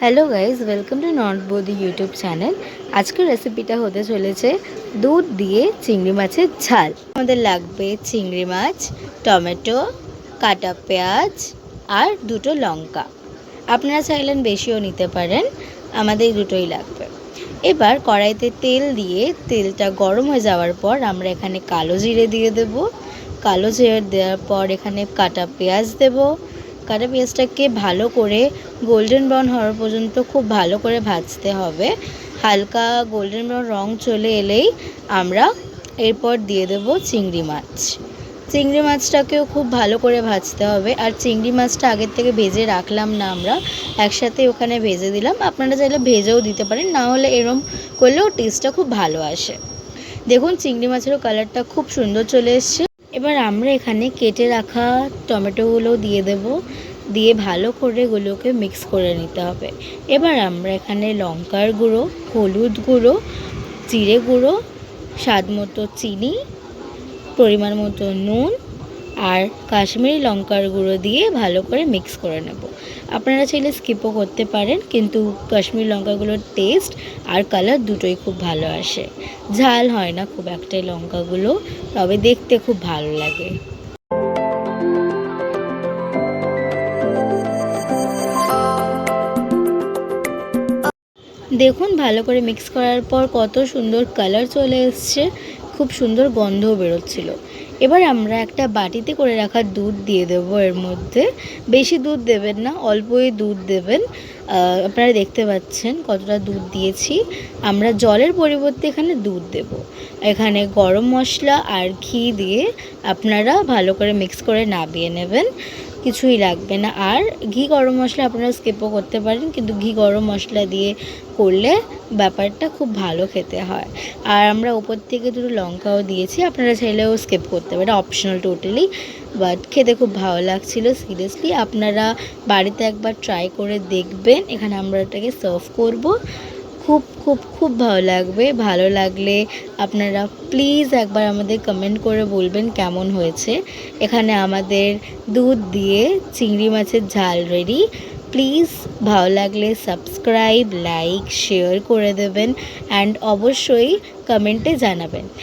Hello guys, welcome to north বৌদি YouTube channel. আজকের রেসিপিটা হতে চলেছে দুধ দিয়ে চিংড়ি মাছের ঝাল। আমাদের লাগবে চিংড়ি মাছ, টমেটো, কাটা পেঁয়াজ আর দুটো লঙ্কা। আপনারা চাইলেন বেশিও নিতে পারেন, আমাদের দুটোই লাগবে। এবার কড়াইতে তেল দিয়ে তেলটা গরম হয়ে যাওয়ার পর আমরা এখানে কালো জিরে দিয়ে দেব। কালো জিরে দেওয়ার পর এখানে কাটা পেঁয়াজ দেব। কাটা পেঁয়াজটাকে ভালো করে গোল্ডেন ব্রাউন হওয়ার পর্যন্ত খুব ভালো করে ভাজতে হবে। হালকা গোল্ডেন ব্রাউন রং চলে এলেই আমরা এরপর দিয়ে দেব চিংড়ি মাছ। চিংড়ি মাছটাকেও খুব ভালো করে ভাজতে হবে। আর চিংড়ি মাছটা আগের থেকে ভেজে রাখলাম না, আমরা একসাথে ওখানে ভেজে দিলাম। আপনারা চাইলে ভেজেও দিতে পারেন, না হলে এরম করলেও টেস্টটা খুব ভালো আসে। দেখুন চিংড়ি মাছেরও কালারটা খুব সুন্দর চলে এসছে। এবার আমরা এখানে কেটে রাখা টমেটোগুলো দিয়ে দেব, দিয়ে ভালো করে এগুলোকে মিক্স করে নিতে হবে। এবার আমরা এখানে লঙ্কার গুঁড়ো, হলুদ গুঁড়ো, জিরে গুঁড়ো, স্বাদ মতো চিনি, পরিমাণ মতো নুন আর কাশ্মীরি লঙ্কার গুঁড়ো দিয়ে ভালো করে মিক্স করে নেব। আপনারা চাইলে স্কিপও করতে পারেন, কিন্তু কাশ্মীরি লঙ্কাগুলোর টেস্ট আর কালার দুটোই খুব ভালো আসে। ঝাল হয় না খুব একটাই লঙ্কাগুলো, তবে দেখতে খুব ভালো লাগে। দেখুন ভালো করে মিক্স করার পর কত সুন্দর কালার চলে এসছে, খুব সুন্দর গন্ধও বেরোচ্ছিল। এবার আমরা একটা বাটিতে করে রাখা দুধ দিয়ে দেবো এর মধ্যে। বেশি দুধ দেবেন না, অল্পই দুধ দেবেন। আপনারা দেখতে পাচ্ছেন কতটা দুধ দিয়েছি। আমরা জলের পরিবর্তে এখানে দুধ দেব। এখানে গরম মশলা আর ঘি দিয়ে আপনারা ভালো করে মিক্স করে নামিয়ে নেবেন, কিছুই লাগবে না। আর ঘি গরম মশলা আপনারা স্কিপও করতে পারেন, কিন্তু ঘি গরম মশলা দিয়ে করলে ব্যাপারটা খুব ভালো খেতে হয়। আর আমরা ওপর থেকে দুটো লঙ্কাও দিয়েছি, আপনারা চাইলেও স্কিপ করতে পারেন, অপশনাল টোটালি। বাট খেতে খুব ভালো লাগছিলো। সিরিয়াসলি আপনারা বাড়িতে একবার ট্রাই করে দেখবেন। এখানে আমরা এটাকে সার্ভ করব। খুব খুব খুব ভালো লাগবে। ভালো লাগলে আপনারা প্লিজ একবার আমাদের কমেন্ট করে বলবেন কেমন হয়েছে। এখানে আমাদের দুধ দিয়ে চিংড়ি মাছের ঝাল রেডি। প্লিজ ভালো লাগলে সাবস্ক্রাইব, লাইক, শেয়ার করে দেবেন অ্যান্ড অবশ্যই কমেন্টে জানাবেন।